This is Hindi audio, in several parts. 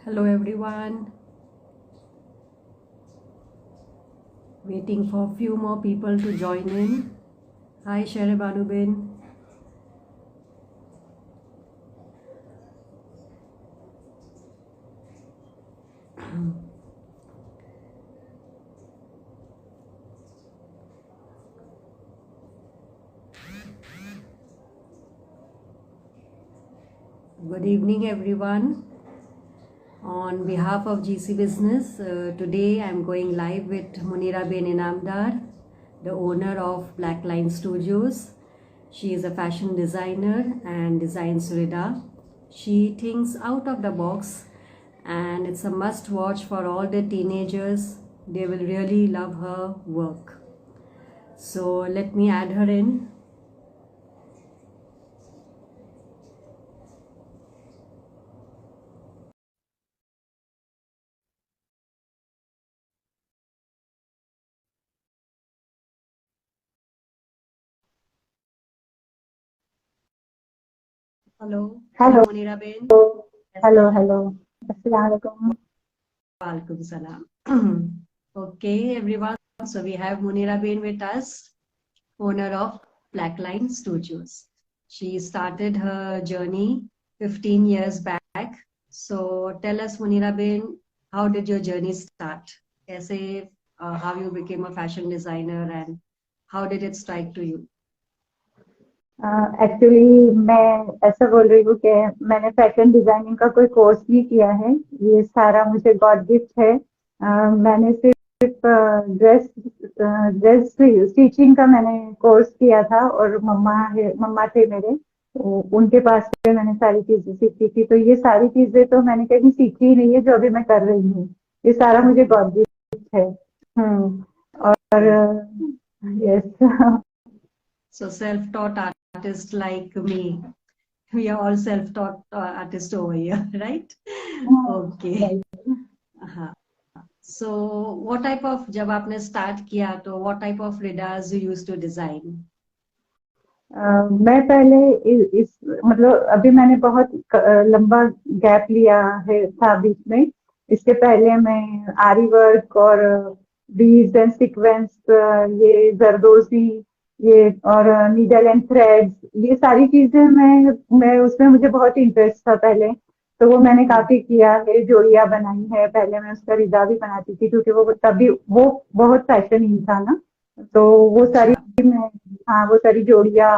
Hello everyone. Waiting for few more people to join in. Hi Sherebanubin. Good evening everyone. On behalf of GC Business, today I'm going live with Munira Ben Inamdar, the owner of Black Line Studios. She is a fashion designer and designs Rida. She thinks out of the box and it's a must watch for all the teenagers. They will really love her work. So let me add her in. Hello. Hello. Munira Ben. Hello. Assalamualaikum. Walaikum salam. Okay, everyone. So we have Munira Ben with us, owner of Black Line Studios. She started her journey 15 years back. So tell us, Munira Ben, how did your journey start? Kaise, how you became a fashion designer and how did it strike to you? Actually मैं ऐसा बोल रही हूँ कि मैंने फैशन डिजाइनिंग का कोई कोर्स नहीं किया है। ये सारा मुझे गॉड गिफ्ट है। मैंने सिर्फ ड्रेस स्टिचिंग का मैंने कोर्स किया था और मम्मा थे मेरे, तो उनके पास से मैंने सारी चीजें सीखी थी। तो ये सारी चीजें तो मैंने कहीं सीखी ही नहीं है जो अभी मैं कर रही हूँ। ये सारा मुझे गॉड गिफ्ट है। और yes. So self-taught artist like me. We are all self-taught artists over here, right? Okay. हाँ. So what type of, जब आपने start किया तो what type of ridas you used to design? मैं पहले इस मतलब अभी मैंने बहुत लंबा गैप लिया है था बीच में। इसके पहले मैं आरी वर्क और बीड्स एंड सीक्वेंस, ये जरदोजी, ये और नीडल एंड थ्रेड्स, ये सारी चीजें मैं उसमें मुझे बहुत इंटरेस्ट था पहले। तो वो मैंने काफी किया है, जोड़ियां बनाई है। पहले मैं उसका रिदा भी बनाती थी क्योंकि वो तभी वो बहुत फैशन इन था ना। तो वो सारी मैं, हाँ, वो सारी जोड़ियां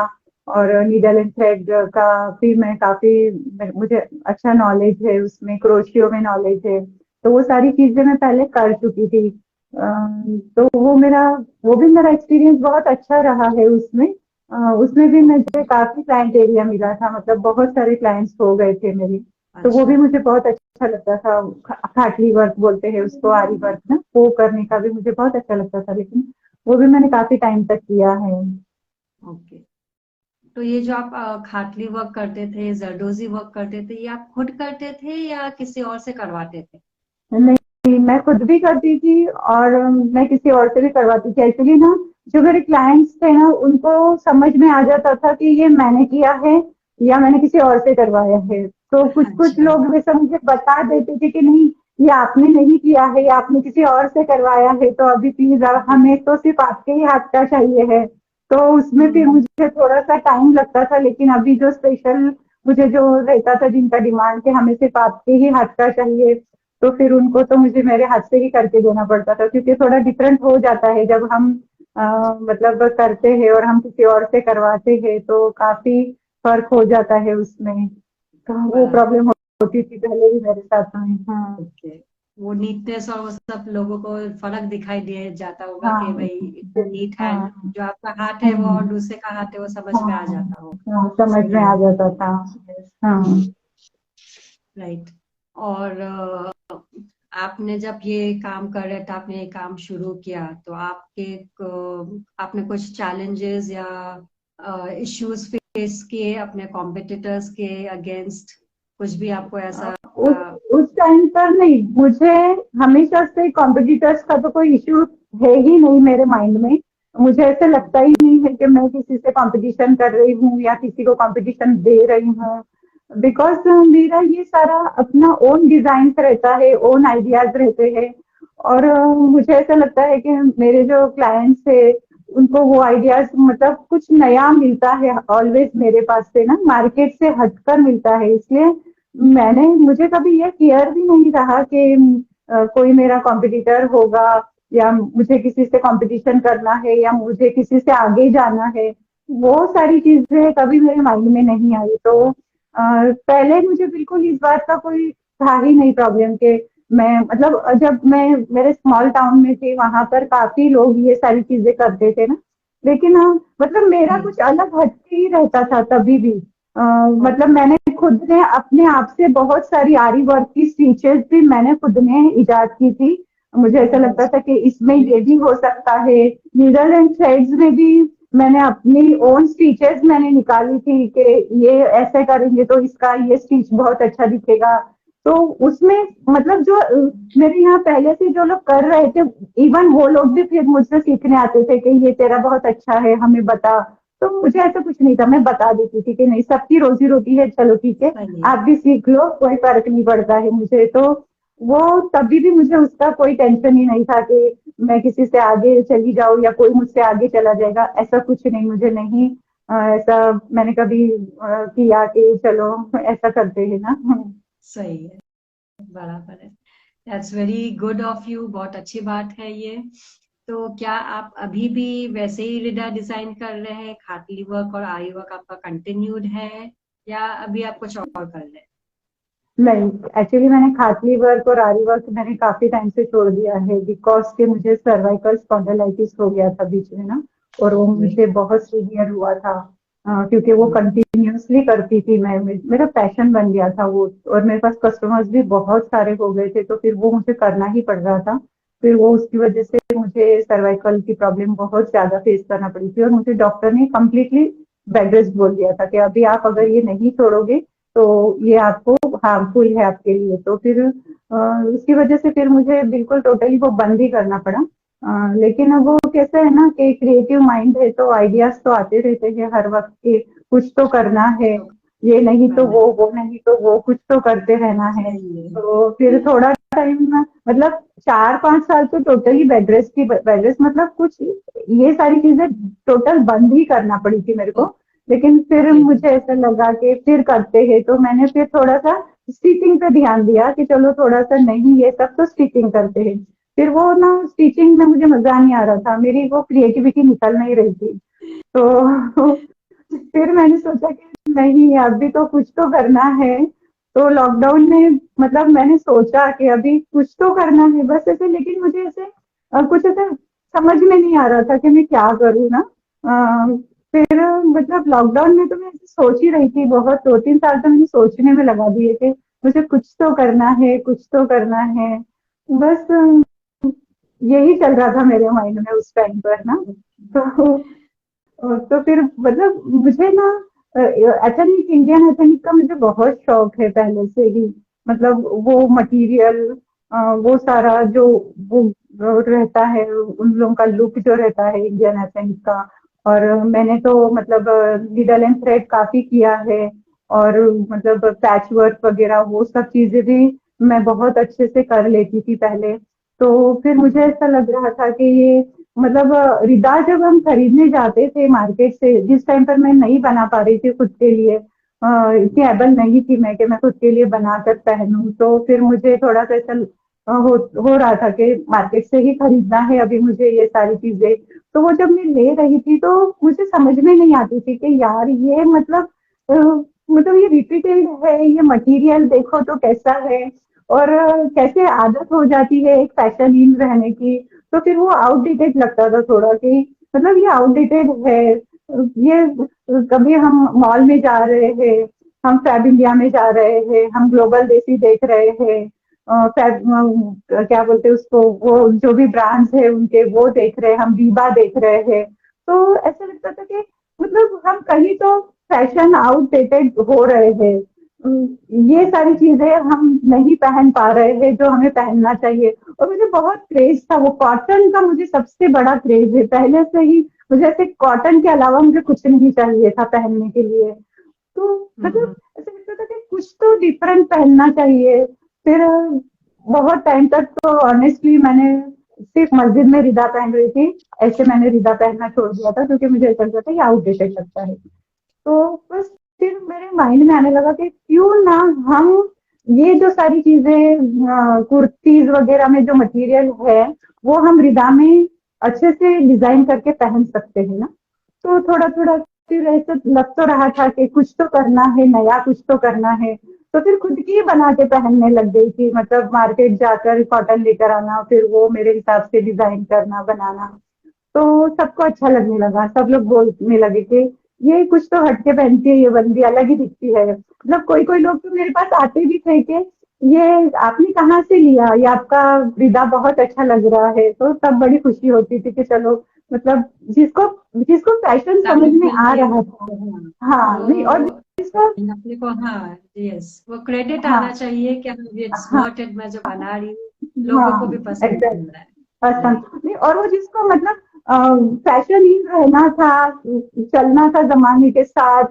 और नीडल एंड थ्रेड का भी मैं काफी, मुझे अच्छा नॉलेज है उसमें, क्रोशियो में नॉलेज है। तो वो सारी चीजें मैं पहले कर चुकी थी। तो वो भी मेरा एक्सपीरियंस बहुत अच्छा रहा है उसमें। उसमें भी मुझे काफी क्लाइंट एरिया मिला था, मतलब बहुत सारे क्लाइंट्स हो गए थे मेरे। तो वो भी मुझे बहुत अच्छा लगता था। खाटली वर्क बोलते हैं उसको, आरी वर्क ना, वो करने का भी मुझे बहुत अच्छा लगता था। लेकिन वो भी मैंने काफी टाइम तक किया है। ओके। तो ये जो आप खाटली वर्क करते थे, जरदोजी वर्क करते थे, ये आप खुद करते थे या किसी और से करवाते थे? नहीं, मैं खुद भी करती थी और मैं किसी और से भी करवाती थी। एक्चुअली ना, जो मेरे क्लाइंट्स थे ना, उनको समझ में आ जाता था कि ये मैंने किया है या मैंने किसी और से करवाया है। तो कुछ कुछ अच्छा। लोग वैसे मुझे बता देते थे कि नहीं, ये आपने नहीं किया है, ये आपने किसी और से करवाया है, तो अभी प्लीज हमें तो सिर्फ आपके ही हाथ का चाहिए है। तो उसमें फिर मुझे थोड़ा सा टाइम लगता था। लेकिन अभी जो स्पेशल मुझे जो रहता था, जिनका डिमांड के हमें सिर्फ आपके ही हाथ का चाहिए, तो फिर उनको तो मुझे मेरे हाथ से ही करके देना पड़ता था। क्योंकि थोड़ा डिफरेंट हो जाता है जब हम मतलब करते हैं और हम किसी और से करवाते हैं, तो काफी फर्क हो जाता है उसमें। तो वो प्रॉब्लम होती थी पहले भी मेरे साथ में। हाँ। ओके। वो नीटनेस और वो सब लोगों को फर्क दिखाई दे जाता होगा कि हाँ। भाई इतना नीट हैंड, हाँ। जो आपका हाथ है वो और हम्म, दूसरे का हाथ है वो समझ में आ हाँ। जाता हो। हाँ, समझ में सही आ है। जाता था। हाँ। राइट। और आपने जब ये काम कर रहे थे, आपने ये काम शुरू किया तो आपने कुछ चैलेंजेस या इश्यूज फेस किए अपने कॉम्पिटिटर्स के अगेंस्ट? कुछ भी आपको ऐसा? उस उस टाइम पर नहीं, मुझे हमेशा से कॉम्पिटिटर्स का तो कोई इश्यू है ही नहीं मेरे माइंड में। मुझे ऐसे लगता ही नहीं है कि मैं किसी से कंपटीशन कर रही हूँ या किसी को कंपटीशन दे रही हूँ। बिकॉज मेरा ये सारा अपना ओन डिजाइन रहता है, ओन आइडियाज रहते हैं। और मुझे ऐसा लगता है कि मेरे जो क्लाइंट्स है उनको वो आइडियाज मतलब कुछ नया मिलता है ऑलवेज मेरे पास से ना, मार्केट से हटकर मिलता है। इसलिए मुझे कभी ये फियर भी नहीं रहा कि कोई मेरा कॉम्पिटिटर होगा, या मुझे किसी से कंपटीशन करना है, या मुझे किसी से आगे जाना है। वो सारी चीजें कभी मेरे माइंड में नहीं आई। तो पहले मुझे बिल्कुल इस बात का कोई था ही नहीं प्रॉब्लम कि मैं मतलब जब मैं मेरे स्मॉल टाउन में थी वहां पर काफी लोग ये सारी चीजें करते थे ना। लेकिन मतलब मेरा जी। कुछ अलग हटके ही रहता था तभी भी। मतलब ओके। मैंने खुद ने अपने आप से बहुत सारी आरी वर्क की स्टिचेस भी मैंने खुद ने इजाद की थी। मुझे ऐसा लगता था कि इसमें ये भी हो सकता है। नीडल एंड थ्रेड्स में भी मैंने अपनी ओन स्टिचेस मैंने निकाली थी कि ये ऐसे करेंगे तो इसका ये स्टिच बहुत अच्छा दिखेगा। तो उसमें मतलब जो मेरे यहाँ पहले से जो लोग कर रहे थे, इवन वो लोग भी फिर मुझसे सीखने आते थे कि ये तेरा बहुत अच्छा है, हमें बता। तो मुझे ऐसा कुछ नहीं था, मैं बता देती थी कि नहीं, सबकी रोजी रोटी है, चलो ठीक है, सही आप है। भी सीख लो, कोई फर्क नहीं पड़ता है मुझे। तो वो तभी भी मुझे उसका कोई टेंशन ही नहीं था कि मैं किसी से आगे चली जाऊं या कोई मुझसे आगे चला जाएगा, ऐसा कुछ नहीं, मुझे नहीं ऐसा मैंने कभी किया कि चलो ऐसा करते हैं ना। सही है। बराबर है। That's very good of you, बहुत अच्छी बात है ये। तो क्या आप अभी भी वैसे ही रिडा डिजाइन कर रहे हैं, खातली वर्क और आरी वर्क आपका कंटिन्यूड है, या अभी आप कुछ और कर रहे हैं? नहीं, एक्चुअली मैंने खातली वर्क और आरी वर्क मैंने काफी टाइम से छोड़ दिया है, बिकॉज कि मुझे सर्वाइकल स्पॉन्डिलाइटिस हो गया था बीच में ना। और वो ओके। मुझे बहुत सीवियर हुआ था। क्योंकि वो ओके। कंटिन्यूअसली करती थी मैं, मेरा पैशन बन गया था वो। और मेरे पास कस्टमर्स भी बहुत सारे हो गए थे, तो फिर वो मुझे करना ही पड़ रहा था। फिर वो उसकी वजह से मुझे सर्वाइकल की प्रॉब्लम बहुत ज्यादा फेस करना पड़ी थी, और मुझे डॉक्टर ने कम्प्लीटली बेड रेस्ट बोल दिया था कि अभी आप अगर ये नहीं छोड़ोगे तो ये आपको हार्मफुल है आपके लिए। तो फिर उसकी वजह से फिर मुझे बिल्कुल टोटली वो बंद ही करना पड़ा। लेकिन अब वो कैसा है ना कि क्रिएटिव माइंड है, तो आइडियाज तो आते रहते हैं हर वक्त के, कुछ तो करना है, तो ये नहीं तो करना है। वो नहीं तो वो, कुछ तो करते रहना है। सही है। तो फिर थोड़ा टाइम मतलब 4-5 साल तो टोटली बेड रेस्ट की, बेड रेस्ट मतलब कुछ ये सारी चीजें टोटल बंद ही करना पड़ी थी मेरे को। लेकिन फिर ओके। मुझे ऐसा लगा कि फिर करते हैं, तो मैंने फिर थोड़ा सा स्टिचिंग पे ध्यान दिया कि चलो थोड़ा सा, नहीं ये सब तो स्टिचिंग करते हैं। फिर वो ना स्टिचिंग में मुझे मजा नहीं आ रहा था, मेरी वो क्रिएटिविटी निकल नहीं रही थी। तो फिर मैंने सोचा कि नहीं, अभी तो कुछ तो करना है। तो लॉकडाउन में मतलब मैंने सोचा कि अभी कुछ तो करना है बस ऐसे। लेकिन मुझे ऐसे कुछ ऐसे समझ में नहीं आ रहा था कि मैं क्या करूँ ना। फिर मतलब लॉकडाउन में तो मैं ऐसे सोच ही रही थी बहुत, 2-3 साल तो मैंने सोचने में लगा दिए कि मुझे कुछ तो करना है, कुछ तो करना है। बस यही चल रहा था मेरे माइंड में उस टाइम पर ना। तो तो फिर मतलब मुझे ना एथनिक, इंडियन एथनिक का मुझे बहुत शौक है पहले से ही। मतलब वो मटेरियल, वो सारा जो वो रहता है, उन लोगों का लुक जो रहता है इंडियन एथनिक का। और मैंने तो मतलब नीडल एंड थ्रेड काफी किया है। और मतलब पैच वर्क वगैरह वो सब चीजें भी मैं बहुत अच्छे से कर लेती थी पहले। तो फिर मुझे ऐसा लग रहा था कि ये मतलब रिदा जब हम खरीदने जाते थे मार्केट से, जिस टाइम पर मैं नहीं बना पा रही थी खुद के लिए, इतनी एबल नहीं थी मैं कि मैं खुद के लिए बनाकर पहनूं, तो फिर मुझे थोड़ा सा ऐसा हो रहा था कि मार्केट से ही खरीदना है अभी मुझे ये सारी चीजें। तो वो जब मैं ले रही थी तो मुझे समझ में नहीं आती थी कि यार ये अ, मतलब ये रिपीटेड है, ये मटेरियल देखो तो कैसा है। और कैसे आदत हो जाती है एक फैशन इन रहने की, तो फिर वो आउटडेटेड लगता था थोड़ा कि मतलब ये आउटडेटेड है। ये कभी हम मॉल में जा रहे हैं, हम फैब इंडिया में जा रहे हैं, हम ग्लोबल देसी देख रहे हैं, क्या बोलते हैं उसको, वो जो भी ब्रांड्स है उनके वो देख रहे हैं, हम बीबा देख रहे हैं। तो ऐसा लगता था कि मतलब हम कहीं तो फैशन आउटडेटेड हो रहे हैं। ये सारी चीजें हम नहीं पहन पा रहे हैं जो हमें पहनना चाहिए। और मुझे बहुत क्रेज था वो कॉटन का, मुझे सबसे बड़ा क्रेज है पहले से ही। मुझे ऐसे कॉटन के अलावा मुझे कुछ नहीं चाहिए था पहनने के लिए। तो मतलब ऐसा लगता था कि कुछ तो डिफरेंट पहनना चाहिए। फिर बहुत टाइम तक तो ऑनेस्टली मैंने सिर्फ मस्जिद में रिदा पहन रही थी। ऐसे मैंने रिदा पहनना छोड़ दिया था क्योंकि मुझे ऐसा लगता था ये आउटडेटेड लगता है। तो बस फिर मेरे माइंड में आने लगा कि क्यों ना हम ये जो सारी चीजें कुर्तीज वगैरह में जो मटेरियल है वो हम रिदा में अच्छे से डिजाइन करके पहन सकते हैं ना। तो थोड़ा थोड़ा फिर ऐसे लग तो रहा था कि कुछ तो करना है, नया कुछ तो करना है। तो फिर खुद की ही बना के पहनने लग गई थी, मतलब मार्केट जाकर कॉटन लेकर आना, फिर वो मेरे हिसाब से डिजाइन करना बनाना। तो सबको अच्छा लगने लगा, सब लोग बोलने लगे कि ये कुछ तो हटके पहनती है, ये बंदी अलग ही दिखती है। मतलब कोई कोई लोग तो मेरे पास आते भी थे कि ये आपने कहाँ से लिया, ये आपका विदा बहुत अच्छा लग रहा है। तो तब बड़ी खुशी होती थी कि चलो, मतलब जिसको जिसको फैशन समझ तारीफ में आ मिलती है रहा था। हाँ, हाँ नहीं, और वो जिसको अपने को हाँ यस वो क्रेडिट आना हाँ चाहिए कि हाँ इट्स हाँ वर्थ इट, मैं जो बना रही हूँ लोगों को भी हाँ पसंद एग्जैक्ट चल रहा है। राइट। पसंद नहीं, और वो जिसको मतलब फैशन इन रहना था, चलना था जमाने के साथ।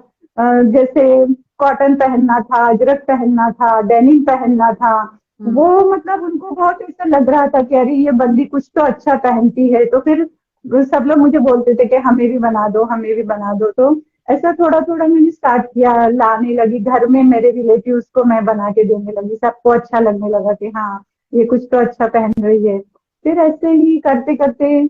जैसे कॉटन पहनना था, अजरक पहनना था, डेनिम पहनना था। वो हम्म। मतलब उनको बहुत ऐसा लग रहा था कि अरे ये बंदी कुछ तो अच्छा पहनती है। तो फिर वो सब लोग मुझे बोलते थे कि हमें भी बना दो, हमें भी बना दो। तो ऐसा थोड़ा थोड़ा मैंने स्टार्ट किया, लाने लगी घर में, मेरे रिलेटिव्स को मैं बना के देने लगी, सबको अच्छा लगने लगा कि हाँ ये कुछ तो अच्छा पहन रही है। फिर ऐसे ही करते करते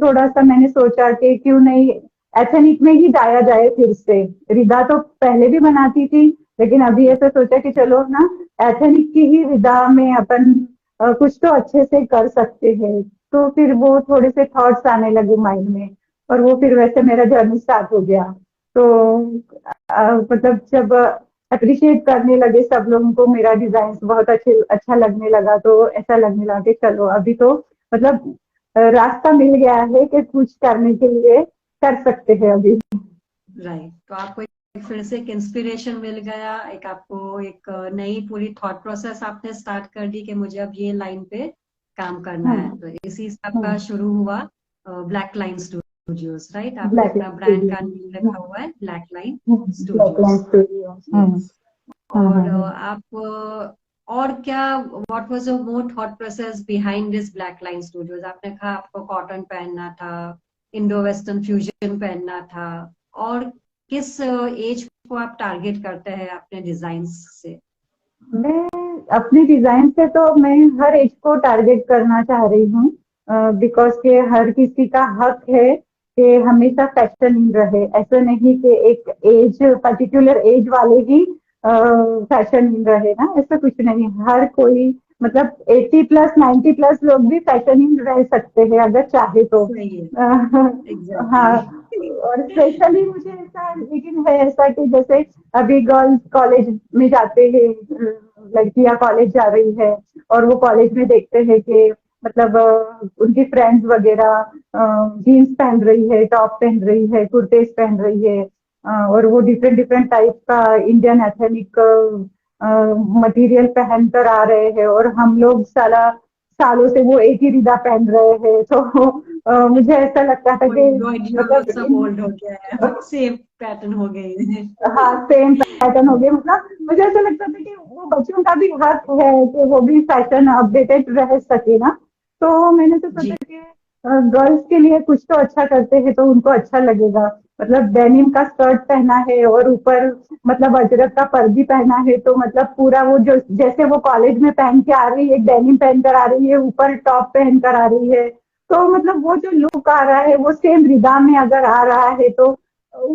थोड़ा सा मैंने सोचा कि क्यों नहीं एथनिक में ही जाया जाए फिर से। रिदा तो पहले भी बनाती थी, लेकिन अभी ऐसे सोचा कि चलो ना एथनिक की ही रिदा में अपन कुछ तो अच्छे से कर सकते हैं। तो फिर वो थोड़े से थॉट्स आने लगे माइंड में, और वो फिर वैसे मेरा जर्नी स्टार्ट हो गया। तो मतलब जब अप्रिशिएट करने लगे सब लोगों को, मेरा डिजाइन बहुत अच्छा लगने लगा, तो ऐसा लगने लगा कि चलो अभी तो मतलब रास्ता मिल गया है कि कुछ करने के लिए कर सकते हैं अभी। राइट, तो आपको फिर से एक इंस्पिरेशन मिल गया, एक आपको एक नई पूरी थॉट प्रोसेस आपने स्टार्ट कर दी कि मुझे अब ये लाइन पे काम करना है, हम्म तो इसी से आपका हम्म शुरू हुआ ब्लैक लाइन स्टूडियोज। राइट, आपने ब्लैक अपना ब्रांड का नेम रखा हुआ है black line black line studios. Studio. Yes. और हम्म। आप और क्या, what was the more thought process behind this black line studios? आपने कहा आपको कॉटन पहनना था, इंडो वेस्टर्न फ्यूजन पहनना था, और किस एज को आप टारगेट करते हैं अपने डिजाइन से? मैं अपने डिजाइन से तो मैं हर एज को टारगेट करना चाह रही हूँ, बिकॉज के हर किसी का हक है कि हमेशा फैशन इन रहे। ऐसा नहीं कि एक एज पर्टिकुलर एज वाले ही फैशन इन रहे ना, ऐसा कुछ नहीं। हर कोई मतलब 80+ 90+ लोग भी फैशन इन रह सकते हैं अगर चाहे तो। सही है। हाँ, एग्जैक्टली। और स्पेशली मुझे ऐसा लेकिन है ऐसा कि जैसे अभी गर्ल्स कॉलेज में जाते हैं, लड़कियां कॉलेज जा रही है, और वो कॉलेज में देखते हैं कि मतलब उनकी फ्रेंड्स वगैरह जीन्स पहन रही है, टॉप पहन रही है, कुर्तेस पहन रही है, और वो डिफरेंट डिफरेंट टाइप का इंडियन एथनिक मटेरियल पहन कर आ रहे हैं, और हम लोग सालों से वो एक ही रिदा पहन रहे हैं। तो मुझे ऐसा लगता था वो कि इंडो इंडिया वो मतलब सब ओल्ड हो गया है, सेम पैटर्न हो गई है। हाँ सेम पैटर्न हो गया। मतलब मुझे ऐसा लगता था कि वो बच्चों का भी हक है कि वो भी फैशन अपडेटेड रह सके ना। तो मैंने तो सोचा जी। कि गर्ल्स के लिए कुछ तो अच्छा करते हैं तो उनको अच्छा लगेगा। मतलब डेनिम का स्कर्ट पहना है और ऊपर मतलब अजरक का पर्दी पहना है, तो मतलब पूरा वो जो जैसे वो कॉलेज में पहन के आ रही है, डेनिम पहन कर आ रही है, ऊपर टॉप पहन कर आ रही है। तो मतलब वो जो लुक आ रहा है वो सेम रिदा में अगर आ रहा है तो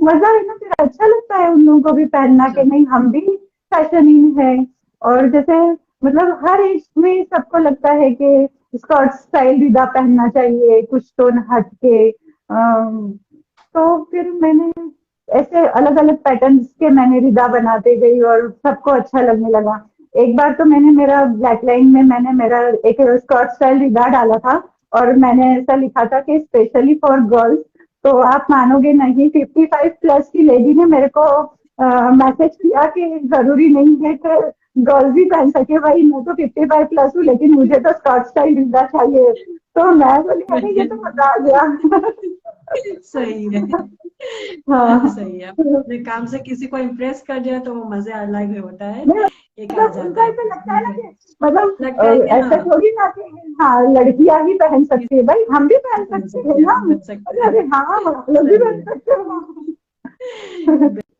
मजा है ना। फिर अच्छा लगता है उन लोगों को भी पहनना कि नहीं हम भी फैशनिंग है। और जैसे मतलब हर एज में सबको लगता है कि स्कर्ट स्टाइल रिदा पहनना चाहिए, कुछ तो न हट के। तो फिर मैंने ऐसे अलग अलग पैटर्न्स के मैंने रिदा बनाते गई और सबको अच्छा लगने लगा। एक बार तो मैंने मेरा ब्लैक लाइन में मैंने मेरा एक स्कर्ट स्टाइल रिदा डाला था, और मैंने ऐसा लिखा था कि स्पेशली फॉर गर्ल्स। तो आप मानोगे नहीं, 55+ की लेडी ने मेरे को मैसेज किया कि जरूरी नहीं है कि गर्ल्स भी पहन सके। भाई मैं तो 55+ हूँ, लेकिन मुझे तो स्कर्ट स्टाइल रिदा चाहिए। तो मैं बोली अरे ये तो मजा आ गया। सही है। हाँ। सही है, अपने काम से किसी को इम्प्रेस कर दिया तो वो मजे अलग ही होता है, नहीं, एक आ मतलब जाता उनका है ऐसा कि लगता है ठीक ना है। कि मतलब लगता है कि ऐसा हाँ, थोड़ी ना कि हाँ लड़कियां ही पहन सकती है, भाई हम भी पहन बन सकते हैं सकते हैं, ना। हम बन सकते अरे हैं। हाँ आप लोग भी सही पहन है। सकते हो।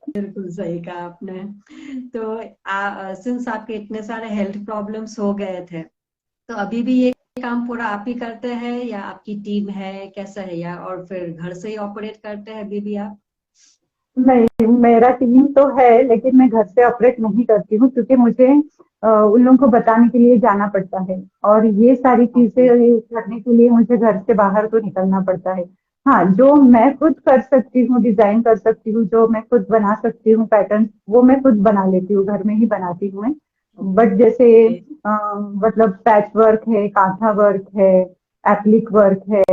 बिल्कुल सही कहा आपने। तो सिंस आपके इतने सारे हेल्थ प्रॉब्लम्स हो गए थे, तो अभी भी ये काम पूरा आप ही करते हैं या आपकी टीम है, कैसा है, या और फिर घर से ही ऑपरेट करते हैं अभी भी आप? नहीं, मेरा टीम तो है लेकिन मैं घर से ऑपरेट नहीं करती हूँ क्योंकि मुझे उन लोगों को बताने के लिए जाना पड़ता है और ये सारी चीजें ओके। करने के लिए मुझे घर से बाहर तो निकलना पड़ता है। हाँ, जो मैं खुद कर सकती हूँ, डिजाइन कर सकती हूँ, जो मैं खुद बना सकती हूँ पैटर्न, वो मैं खुद बना लेती हूँ, घर में ही बनाती हूँ मैं। बट जैसे ओके। मतलब पैच वर्क है, कांथा वर्क है, एप्लिक वर्क है,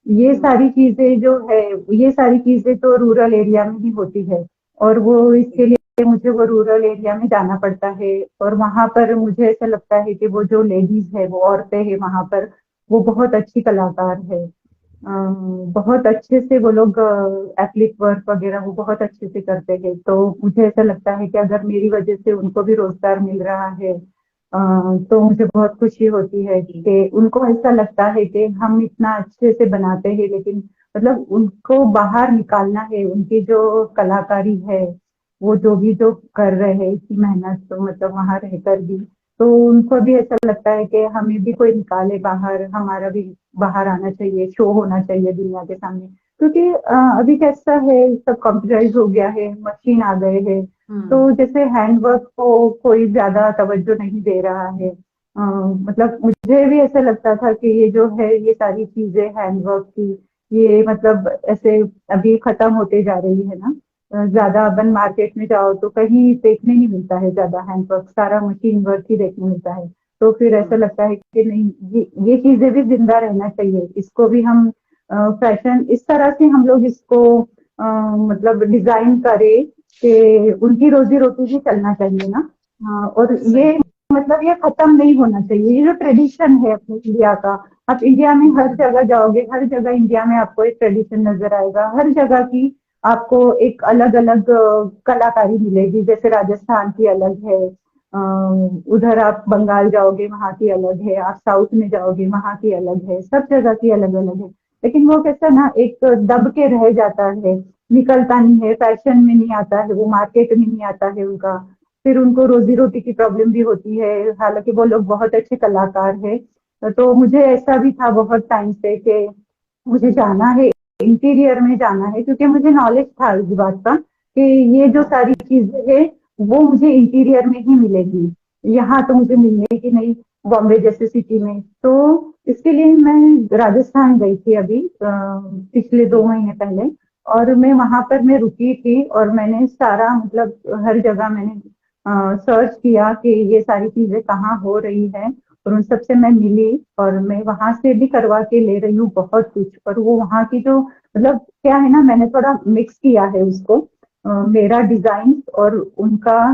ये हम्म। सारी चीजें जो है, ये सारी चीजें तो रूरल एरिया में ही होती है और वो इसके लिए मुझे वो रूरल एरिया में जाना पड़ता है। और वहां पर मुझे ऐसा लगता है कि वो जो लेडीज है, वो औरतें हैं वहां पर, वो बहुत अच्छी कलाकार है। बहुत अच्छे से वो लोग एप्लिक वर्क वगैरह वो बहुत अच्छे से करते हैं, तो मुझे ऐसा लगता है कि अगर मेरी वजह से उनको भी रोजगार मिल रहा है तो मुझे बहुत खुशी होती है कि उनको ऐसा लगता है कि हम इतना अच्छे से बनाते हैं लेकिन मतलब उनको बाहर निकालना है, उनकी जो कलाकारी है, वो जो भी जो कर रहे हैं इतनी मेहनत, तो मतलब वहां रहकर भी, तो उनको भी ऐसा लगता है कि हमें भी कोई निकाले बाहर, हमारा भी बाहर आना चाहिए, शो होना चाहिए दुनिया के सामने। क्योंकि अभी कैसा है, सब कंप्यूटराइज हो गया है, मशीन आ गए हैं, हम्म। तो जैसे हैंडवर्क को कोई ज्यादा तवज्जो नहीं दे रहा है। मतलब मुझे भी ऐसा लगता था कि ये जो है ये सारी चीजें हैंडवर्क की, ये मतलब ऐसे अभी खत्म होते जा रही है ना। ज्यादा अपन मार्केट में जाओ तो कहीं देखने नहीं मिलता है ज्यादा हैंडवर्क, सारा मशीन वर्क ही देखने मिलता है। तो फिर ऐसा हम्म। लगता है कि नहीं, ये चीजें भी जिंदा रहना चाहिए, इसको भी हम फैशन इस तरह से हम लोग इसको मतलब डिजाइन करें कि उनकी रोजी रोटी भी चलना चाहिए ना। और सही ये मतलब ये खत्म नहीं होना चाहिए, ये जो ट्रेडिशन है अपने इंडिया का। आप इंडिया में हर है। जगह जाओगे, हर जगह इंडिया में आपको एक ट्रेडिशन नजर आएगा, हर जगह की आपको एक अलग अलग कलाकारी मिलेगी। जैसे राजस्थान की अलग है, उधर आप बंगाल जाओगे वहाँ की अलग है, आप साउथ में जाओगे वहाँ की अलग है, सब जगह की अलग अलग है। लेकिन वो कैसा ना एक दब के रह जाता है, निकलता नहीं है, फैशन में नहीं आता है, वो मार्केट में नहीं आता है उनका। फिर उनको रोजी रोटी की प्रॉब्लम भी होती है, हालांकि वो लोग बहुत अच्छे कलाकार है। तो मुझे ऐसा भी था बहुत टाइम से कि मुझे जाना है, इंटीरियर में जाना है, क्योंकि मुझे नॉलेज था इस बात का कि ये जो सारी ओके। चीजें है वो मुझे इंटीरियर में ही मिलेगी, यहाँ तो मुझे मिलेगी नहीं बॉम्बे जैसे सिटी में। तो इसके लिए मैं राजस्थान गई थी अभी पिछले 2 महीने पहले, और मैं वहां पर मैं रुकी थी और मैंने सारा मतलब हर जगह मैंने सर्च किया कि ये सारी चीजें कहाँ हो रही है, और उन सब से मैं मिली और मैं वहां से भी करवा के ले रही हूँ बहुत कुछ। और वो वहाँ की जो मतलब क्या है ना, मैंने थोड़ा मिक्स किया है उसको, मेरा डिजाइन और उनका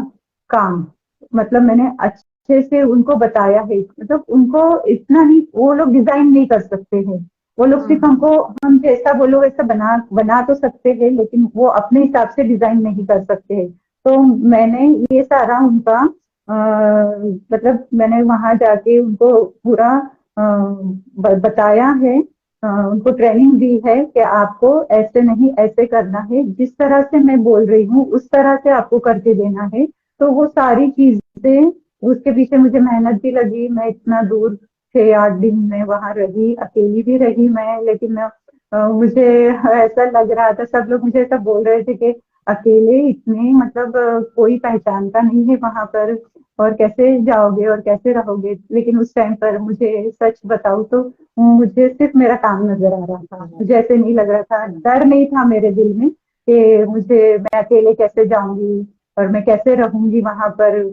काम, मतलब मैंने अच्छे से उनको बताया है। मतलब उनको इतना नहीं, वो लोग डिजाइन नहीं कर सकते हैं, वो लोग सिर्फ हम्म। हमको हम जैसा बोलो वैसा बना बना तो सकते हैं, लेकिन वो अपने हिसाब से डिजाइन नहीं कर सकते हैं। तो मैंने ये सारा उनका मतलब मैंने वहां जाके उनको पूरा बताया है, उनको ट्रेनिंग दी है कि आपको ऐसे नहीं ऐसे करना है, जिस तरह से मैं बोल रही हूँ उस तरह से आपको करके देना है। तो वो सारी चीजें, उसके पीछे मुझे मेहनत भी लगी, मैं इतना दूर 6-8 दिन में वहां रही, अकेली भी रही मैं, लेकिन मुझे ऐसा लग रहा था, सब लोग मुझे ऐसा बोल रहे थे कि अकेले इतने मतलब कोई पहचान का नहीं है वहां पर, और कैसे जाओगे और कैसे रहोगे। लेकिन उस टाइम पर मुझे सच बताऊं तो मुझे सिर्फ मेरा काम नजर आ रहा था, मुझे ऐसे नहीं लग रहा था, डर नहीं था मेरे दिल में कि मुझे मैं अकेले कैसे जाऊंगी और मैं कैसे रहूंगी वहां पर।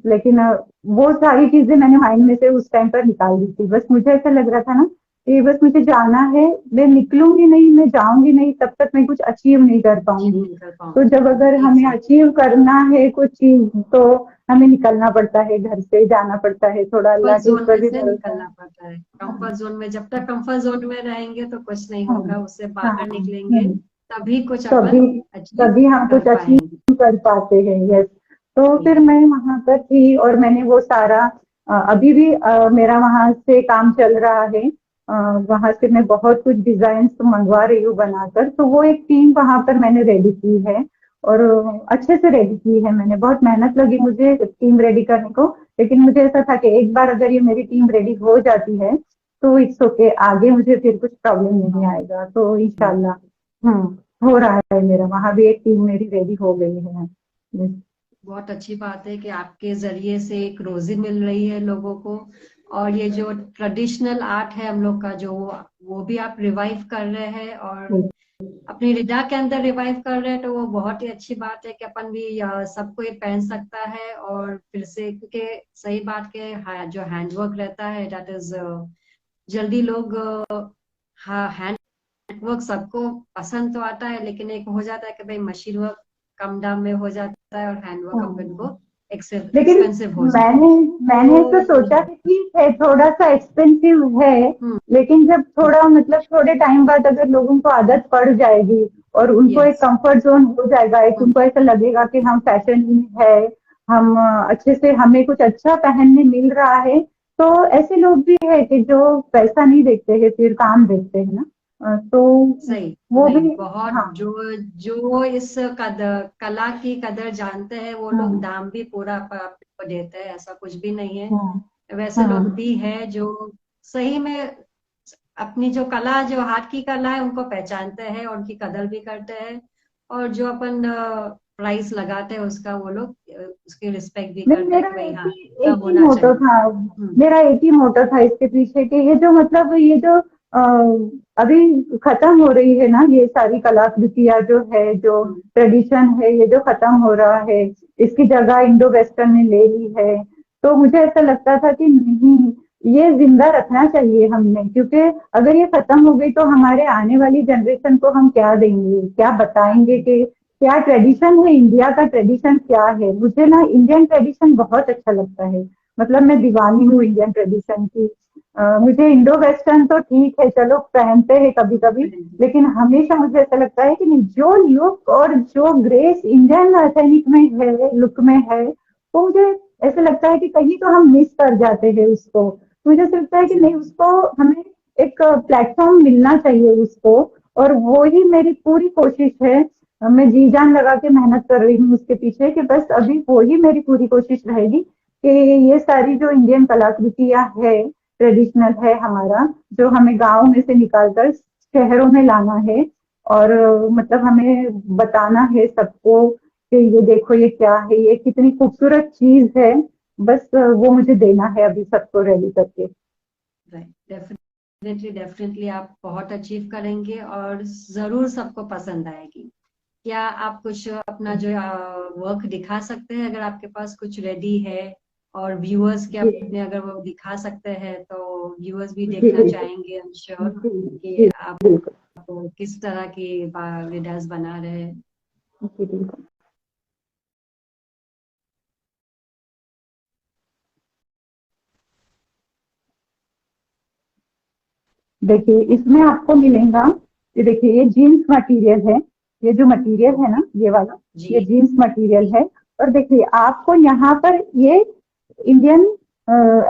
लेकिन वो सारी चीजें मैंने माइंड में से उस टाइम पर निकाल दी थी। बस मुझे ऐसा लग रहा था ना कि बस मुझे जाना है, मैं निकलूंगी नहीं, मैं जाऊंगी नहीं, तब तक मैं कुछ अचीव नहीं कर अचीव पाऊंगी। नहीं कर तो पाऊंगी। जब अगर हमें एग्जैक्टली। अचीव करना है कुछ चीज, तो हमें निकलना पड़ता है, घर से जाना पड़ता है, थोड़ा अल्लाह के कंफर्ट ऊपर जोन भी से भरोसा। निकलना पड़ता है, कंफर्ट जोन में, जब तक कंफर्ट जोन में रहेंगे तो कुछ नहीं हाँ होगा, उससे हाँ बाहर निकलेंगे तभी कुछ तभी अपन अचीव तभी हम कर कुछ पाएंगे। अचीव कर पाते हैं। यस। तो फिर मैं वहां पर थी और मैंने वो सारा अभी भी मेरा वहां से काम चल रहा है। वहां से मैं बहुत कुछ डिजाइन मंगवा रही हूँ बनाकर। तो वो एक टीम वहां पर मैंने रेडी की है और अच्छे से रेडी की है मैंने। बहुत मेहनत लगी मुझे टीम रेडी करने को। लेकिन मुझे ऐसा था कि एक बार अगर ये मेरी टीम रेडी हो जाती है तो इट्स ओके, आगे मुझे फिर कुछ प्रॉब्लम नहीं आएगा। तो इंशाल्लाह हो रहा है मेरा। वहां भी एक टीम मेरी रेडी हो गई है। Yes। बहुत अच्छी बात है कि आपके जरिए से एक रोजी मिल रही है लोगों को, और ये जो ट्रेडिशनल आर्ट है हम लोग का जो, वो भी आप रिवाइव कर रहे हैं और अपनी रिदा के अंदर रिवाइव कर रहे हैं। तो वो बहुत ही अच्छी बात है कि अपन भी सबको ये पहन सकता है और फिर से, क्योंकि सही बात के जो हैंडवर्क रहता है दैट इज जल्दी लोग, हाँ हैंड वर्क सबको पसंद तो आता है, लेकिन एक हो जाता है कि भाई मशीन वर्क कम दाम में हो जाता है और हैंड वर्क अपन को लेकिन एक्सपेंसिव हो जाता है। मैंने मैंने तो तो सोचा कि ठीक है थोड़ा सा एक्सपेंसिव है। हम्म, लेकिन जब थोड़ा मतलब थोड़े टाइम बाद अगर लोगों को आदत पड़ जाएगी और उनको एक यस, कंफर्ट जोन हो जाएगा, एक उनको ऐसा लगेगा कि हम फैशन में है, हम अच्छे से हमें कुछ अच्छा पहनने मिल रहा है। तो ऐसे लोग भी है कि जो पैसा नहीं देखते हैं, फिर काम देखते हैं ना। तो सही, वो नहीं भी। बहुत, हाँ जो जो इस कला की कदर जानते हैं वो लोग हाँ दाम भी पूरा आपको देते हैं, ऐसा कुछ भी नहीं है। हाँ वैसे लोग हाँ भी है जो सही में अपनी जो कला, जो हाथ की कला है उनको पहचानते हैं और उनकी कदर भी करते हैं, और जो अपन प्राइस लगाते हैं उसका वो लोग उसकी रिस्पेक्ट भी नहीं, करते हैं मेरा कि भाई हाँ एक सब ही होना मोटो चाहिए। था। मेरा एक ही मोटो था इसके पीछे कि ये जो मतलब ये जो अभी खत्म हो रही है ना, ये सारी कलाकृतियां जो है, जो हम्म, ट्रेडिशन है, ये जो खत्म हो रहा है, इसकी जगह इंडो वेस्टर्न ने ले ली है। तो मुझे ऐसा लगता था कि नहीं, ये जिंदा रखना चाहिए हमने। क्योंकि अगर ये खत्म हो गई तो हमारे आने वाली जनरेशन को हम क्या देंगे, क्या बताएंगे कि क्या ट्रेडिशन है, इंडिया का ट्रेडिशन क्या है। मुझे ना इंडियन ट्रेडिशन बहुत अच्छा लगता है। मतलब मैं दीवानी हूँ इंडियन ट्रेडिशन की। मुझे इंडो वेस्टर्न तो ठीक है, चलो पहनते हैं कभी कभी। लेकिन हमेशा मुझे ऐसा लगता है कि नहीं, जो लुक और जो ग्रेस इंडियन सैनिक में है, लुक में है, वो मुझे ऐसा लगता है कि कहीं तो हम मिस कर जाते हैं उसको। मुझे ऐसा लगता है कि नहीं, उसको हमें एक प्लेटफॉर्म मिलना चाहिए उसको। और वो ही मेरी पूरी कोशिश है। मैं जी जान लगा के मेहनत कर रही हूँ उसके पीछे कि बस अभी वो ही मेरी पूरी कोशिश रहेगी कि ये सारी जो इंडियन कलाकृतियां है, ट्रेडिशनल है हमारा, जो हमें गांव में से निकालकर शहरों में लाना है। और मतलब हमें बताना है सबको कि ये देखो ये क्या है, ये कितनी खूबसूरत चीज है। बस वो मुझे देना है अभी सबको रेडी करके। डेफिनेटली डेफिनेटली आप बहुत अचीव करेंगे और जरूर सबको पसंद आएगी। क्या आप कुछ अपना जो वर्क दिखा सकते हैं, अगर आपके पास कुछ रेडी है, और व्यूअर्स के जी अपने अगर वो दिखा सकते हैं तो व्यूअर्स भी जी देखना बिल्कुल। चाहेंगे, आई एम श्योर जी कि जी आप बिल्कुल। किस तरह की विडास बना रहे हैं। जी बिल्कुल। देखिए इसमें आपको मिलेगा, ये देखिए ये जीन्स मटेरियल है। ये जो मटेरियल है ना, ये वाला, ये जी जीन्स मटेरियल है। और देखिए आपको यहाँ पर ये इंडियन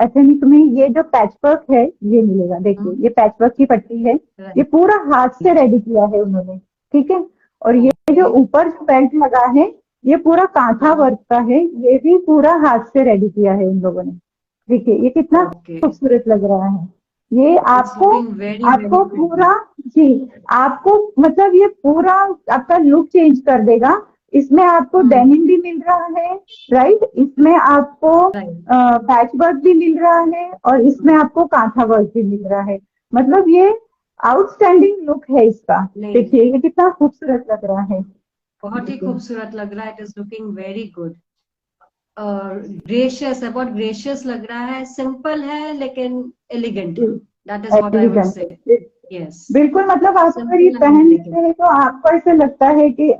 एथनिक में ये जो पैचवर्क है ये मिलेगा। देखिए ये पैचवर्क की पट्टी है। ये राइट, पूरा हाथ से रेडी किया है उन्होंने। ठीक है। और ये जो ओके, ऊपर जो बेल्ट लगा है, ये पूरा कांथा हाँ, वर्क का है। ये भी पूरा हाथ से रेडी किया है उन लोगों ने। देखिए ये कितना ओके, खूबसूरत लग रहा है। ये इट्स आपको लुकिंग वेरी वेरी आपको प्रिटी। पूरा, जी, आपको मतलब ये पूरा आपका लुक चेंज कर देगा। इसमें आपको डेनिम भी मिल रहा है, राइट। इसमें आपको राइट, पैच वर्क भी मिल रहा है और इसमें आपको कांथा वर्क भी मिल रहा है। मतलब ये आउटस्टैंडिंग लुक है इसका। नहीं देखिए ये कितना खूबसूरत लग रहा है। बहुत ही देखिए खूबसूरत लग रहा है, it is looking very good. Gracious है, बहुत ग्रेशियस लग रहा है, सिंपल है लेकिन एलिगेंट है, that is what I would say. Elegant. Yes, बिल्कुल। मतलब आप अगर ये सिंपल एंड पहन लेते एलिगेंट। हैं तो आपको ऐसा लगता है कि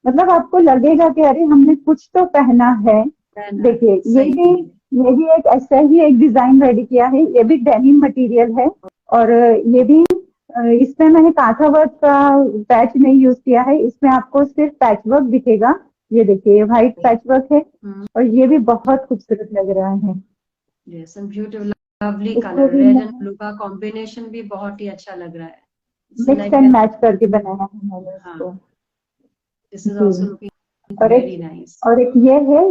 मतलब आपको लगेगा कि अरे हमने कुछ तो पहना है। पहना देखिए है, सही है। ये भी एक ऐसा ही एक डिजाइन रेडी किया है। ये भी डेनिम मटेरियल है। और ये भी इसमें मैंने कांथा वर्क का पैच नहीं यूज किया है, इसमें आपको सिर्फ पैच वर्क दिखेगा। ये देखिए, ये व्हाइट पैच वर्क है और ये भी बहुत खूबसूरत लग रहा है। यस, एंड ब्यूटीफुल, लवली इसको कलर, भी रेड मैं एंड ब्लू का कॉम्बिनेशन भी बहुत ही अच्छा लग रहा है। मिक्स एंड मैच करके बनाया है मैंने इसको। दिस इज जी। आल्सो लुकिंग और वेरी एक नाइस। और एक ये है,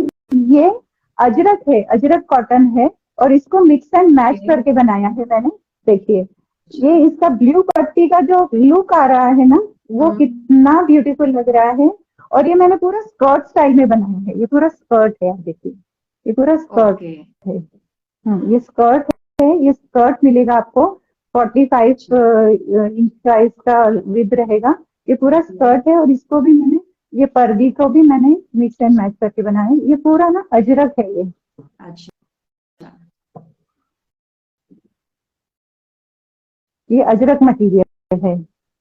ये अजरक है, अजरक कॉटन है और इसको मिक्स एंड मैच करके बनाया है मैंने। देखिए, ये इसका ब्लू पट्टी का जो लुक आ रहा है ना, वो कितना ब्यूटीफुल लग रहा है। और ये मैंने पूरा स्कर्ट स्टाइल में बनाया है, ये पूरा स्कर्ट है, आप देखिए ये पूरा स्कर्ट ओके, है। ये स्कर्ट है, ये स्कर्ट मिलेगा आपको 45 इंच का इसका विद रहेगा। ये पूरा स्कर्ट है और इसको भी मैंने, ये पर्दी को भी मैंने मिक्स एंड मैच करके बनाया है। ये पूरा ना अजरक है ये। अच्छा, ये अजरक मटेरियल है।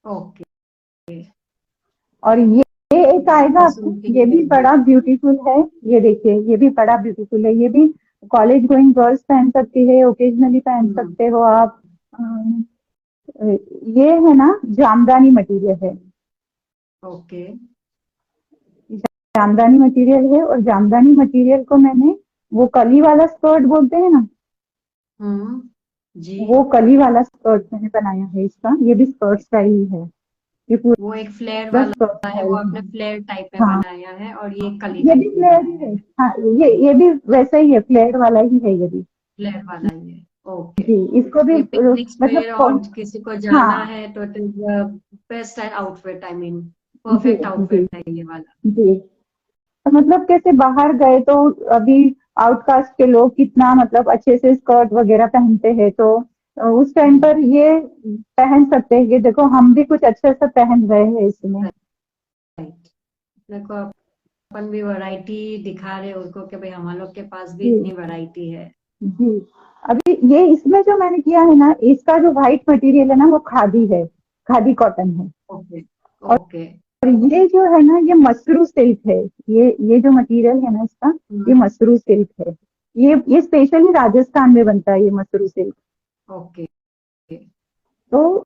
ओके। और ये एक आएगा आपको, ये भी बड़ा ब्यूटीफुल है। ये देखिए, ये भी बड़ा ब्यूटीफुल है। ये भी कॉलेज गोइंग गर्ल्स पहन सकती है, ओकेजनली पहन सकते हो आप। ये है ना, जामदानी मटेरियल है। ओके, जामदानी मटेरियल है और जामदानी मटेरियल को मैंने, वो कली वाला स्कर्ट बोलते हैं ना, जी, वो कली वाला स्कर्ट मैंने बनाया है इसका। ये भी स्कर्ट स्टाइल ही है, ये वो एक फ्लेयर पूरा स्कर्ट वाला है, वो स्टाइल आपने है। फ्लेयर टाइप में हाँ, बनाया है और ये कली ये टाइप भी में फ्लेयर ही बनाया है। है। हाँ, ये भी वैसा ही है, फ्लेयर वाला ही है ये भी। फ्लेयर वाला ही है, ओके। जी, इसको भी ये पिकनिक्स पे और मतलब किसी को जाना हाँ। है तो it is best outfit, I mean जी परफेक्ट जी आउटफिट है ये वाला। जी। तो मतलब कैसे बाहर गए तो अभी आउटकास्ट के लोग कितना मतलब अच्छे से स्कर्ट वगैरह पहनते हैं, तो उस टाइम पर ये पहन सकते हैं। ये देखो, हम भी कुछ अच्छे से पहन रहे हैं इसमें। राइट, देखो अपन भी वैरायटी दिखा रहे हैं उनको कि भाई हम लोग के पास भी जी इतनी वैरायटी है। जी। अभी ये इसमें जो मैंने किया है ना, इसका जो व्हाइट मटेरियल है ना, वो खादी है, खादी कॉटन है। ओके, और ओके, ये जो है ना, ये मसरू सिल्क है। ये जो मटेरियल है ना इसका, ये मसरू सिल्क है। ये स्पेशली राजस्थान में बनता है, ये मसरू सिल्क। ओके, तो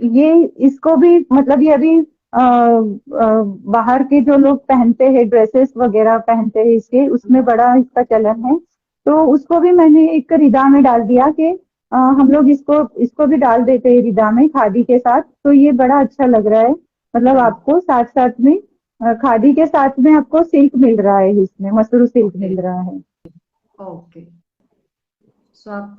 ये, इसको भी मतलब ये अभी बाहर के जो लोग पहनते हैं, ड्रेसेस वगैरह पहनते हैं इसके, उसमें बड़ा इसका चलन है। तो उसको भी मैंने एक रिदा में डाल दिया कि हम लोग इसको इसको भी डाल देते हैं रिदा में खादी के साथ। तो ये बड़ा अच्छा लग रहा है। मतलब आपको साथ साथ में खादी के साथ में आपको सिल्क मिल रहा है, इसमें मसरू सिल्क ओके, मिल रहा है। ओके। सो आप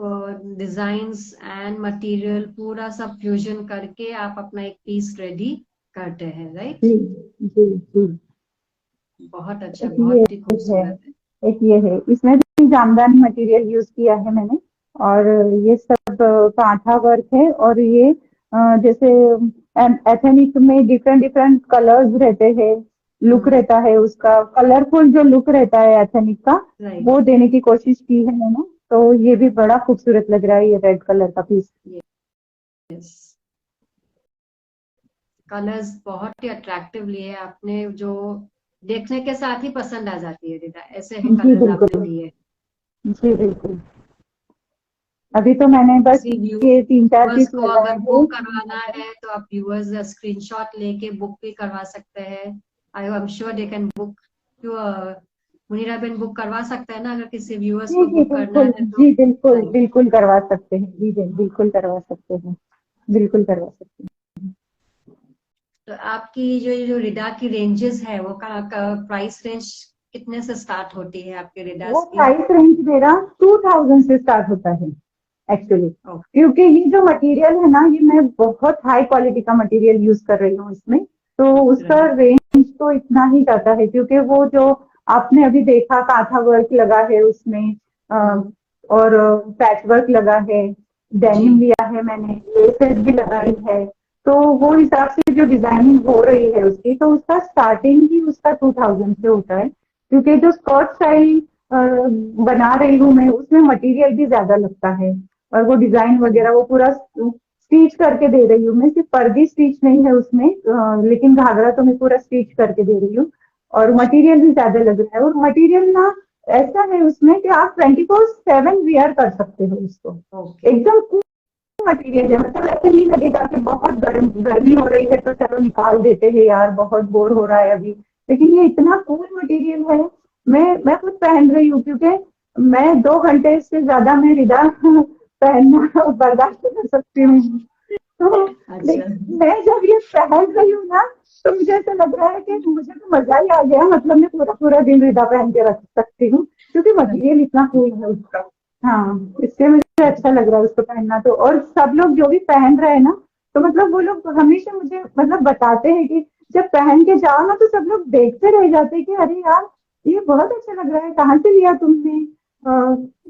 डिजाइन्स एंड मटेरियल पूरा सब फ्यूजन करके आप अपना एक पीस रेडी करते हैं, राइट? जी जी जी। बहुत अच्छा, एक ये बहुत ही है, खूबसूरत है। एक ये है, इसमें भी जामदानी मटेरियल यूज किया है मैंने। और ये सब कांथा वर्क है। और ये जैसे एथनिक में डिफरेंट डिफरेंट कलर्स रहते हैं, लुक रहता है उसका, कलरफुल जो लुक रहता है एथनिक का, राइट, वो देने की कोशिश की है मैंने। तो ये भी बड़ा खूबसूरत लग रहा है, ये रेड कलर का पीस। यस, कलर्स बहुत ही अट्रैक्टिव लिए आपने, जो देखने के साथ ही पसंद आ जाती है रिदा, ऐसे है जी कलर्स आपने बिल्कुल। लिए। जी बिल्कुल। अभी तो मैंने बस किसी ये 3-4 व्यूअर्स पीस को लगाए अगर हैं। बुक करवाना है तो आप व्यूअर्स स्क्रीनशॉट लेके बुक भी करवा सकते हैं। I am sure they can book. Munira Ben book करवा सकते हैं ना, अगर किसी व्यूअर्स जी को जी बुक करना बिल्कुल, है तो? जी बिल्कुल राइट, बिल्कुल करवा सकते हैं। जी जी बिल्कुल करवा सकते हैं, बिल्कुल करवा सकते हैं। तो आपकी जो रिदा की रेंजेस है वो का प्राइस रेंज कितने से स्टार्ट होती है आपके वो रिदास की? प्राइस रेंज मेरा 2000 से स्टार्ट होता है एक्चुअली। क्योंकि ये जो मटेरियल है ना, ये मैं बहुत हाई क्वालिटी का मटेरियल यूज कर रही हूँ इसमें। तो उसका राइट, रेंज तो इतना ही जाता है, क्योंकि वो जो आपने अभी देखा कांथा वर्क लगा है उसमें, और पैच वर्क लगा है, डेनिम जी, लिया है मैंने, लेसेस भी लगाई है। तो वो हिसाब से जो डिजाइनिंग हो रही है उसकी, तो उसका स्टार्टिंग ही उसका 2000 से होता है। क्योंकि जो स्कर्ट स्टाइल बना रही हूँ मैं, उसमें मटेरियल भी ज्यादा लगता है। और वो डिजाइन वगैरह वो पूरा स्टिच करके दे रही हूँ मैं, सिर्फ पर्दी स्टिच नहीं है उसमें, लेकिन घाघरा तो मैं पूरा स्टिच करके दे रही हूँ। और मटेरियल भी ज्यादा लग रहा है। और मटेरियल ना ऐसा है उसमें कि आप 24/7 वियर कर सकते हो उसको, ओके, एकदम मटेरियल है, मतलब ऐसे नहीं लगेगा कि बहुत गर्मी हो रही है तो चलो निकाल देते हैं यार, बहुत बोर हो रहा है अभी। लेकिन ये इतना कूल मटेरियल है, मैं खुद पहन रही हूँ, क्योंकि मैं 2 घंटे से ज्यादा मैं रिदा पहनना बर्दाश्त कर सकती हूँ। तो अच्छा। मैं जब ये पहन रही हूँ ना, तो मुझे ऐसा लग रहा है कि मुझे तो मजा ही आ गया, मतलब मैं पूरा पूरा दिन रिदा पहन के रख सकती हूँ, क्योंकि मटेरियल इतना कूल है उसका। हाँ, इससे मुझे अच्छा लग रहा है उसको पहनना। तो और सब लोग जो भी पहन रहे हैं ना, तो मतलब वो लोग हमेशा मुझे मतलब बताते हैं कि जब पहन के जाओ ना, तो सब लोग देखते रह जाते हैं कि अरे यार, ये बहुत अच्छा लग रहा है, कहाँ से लिया तुमने।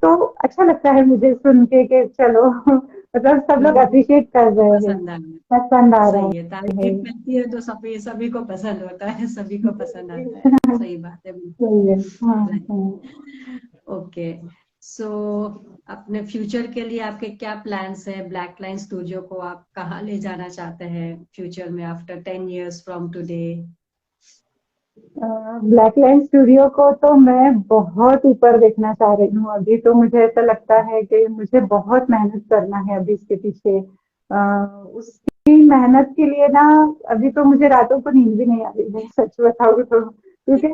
तो अच्छा लगता है मुझे सुन के कि चलो मतलब सब लोग अप्रिशिएट कर रहे हैं, पसंद आया। पसंद आ रहा सही है, है। तारीफ मिलती है तो सभी सभी को पसंद होता है, सभी को पसंद आता है। सही बात है, सही है। हाँ बिल्कुल। हाँ। ओके। सो अपने फ्यूचर के लिए आपके क्या प्लान्स है? ब्लैक लाइन स्टूडियो को आप कहाँ ले जाना चाहते हैं फ्यूचर में, after 10 years from today? Black line studio को तो मैं बहुत ऊपर देखना चाह रही हूँ। अभी तो मुझे ऐसा लगता है कि मुझे बहुत मेहनत करना है अभी इसके पीछे। उसकी मेहनत के लिए ना, अभी तो मुझे रातों को नींद भी नहीं आ रही है, सच बताऊँ तो, क्योंकि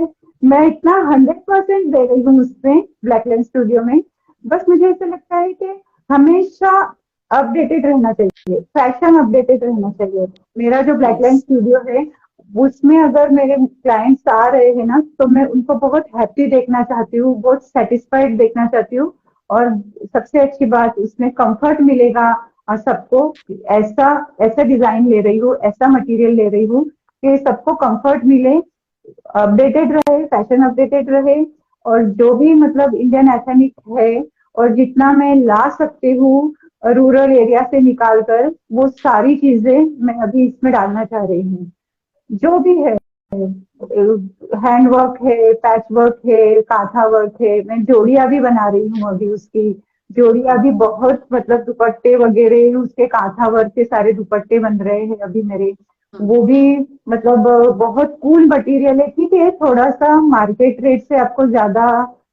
मैं इतना 100% दे रही हूँ उसमें, ब्लैक लाइन स्टूडियो में। बस मुझे ऐसा लगता है कि हमेशा अपडेटेड रहना चाहिए, फैशन अपडेटेड रहना चाहिए। मेरा जो ब्लैक लाइन यस। स्टूडियो है, उसमें अगर मेरे क्लाइंट्स आ रहे हैं ना, तो मैं उनको बहुत हैप्पी देखना चाहती हूँ, बहुत सेटिस्फाइड देखना चाहती हूँ। और सबसे अच्छी बात, उसमें कंफर्ट मिलेगा। और सबको ऐसा ऐसा डिजाइन ले रही हूँ, ऐसा मटेरियल ले रही हूँ कि सबको कंफर्ट मिले, अपडेटेड रहे, फैशन अपडेटेड रहे। और जो भी मतलब इंडियन एथनिक है, और जितना मैं ला सकती हूँ रूरल एरिया से निकाल कर, वो सारी चीजें मैं अभी इसमें डालना चाह रही हूँ। जो भी है, हैंड वर्क है, पैच वर्क है, कांथा वर्क है, मैं जोड़ियां भी बना रही हूँ अभी उसकी। जोड़ियां भी बहुत, मतलब दुपट्टे वगैरह उसके कांथा वर्क के सारे दुपट्टे बन रहे हैं अभी मेरे। वो भी मतलब बहुत कूल मटेरियल है। ठीक है, थोड़ा सा मार्केट रेट से आपको ज्यादा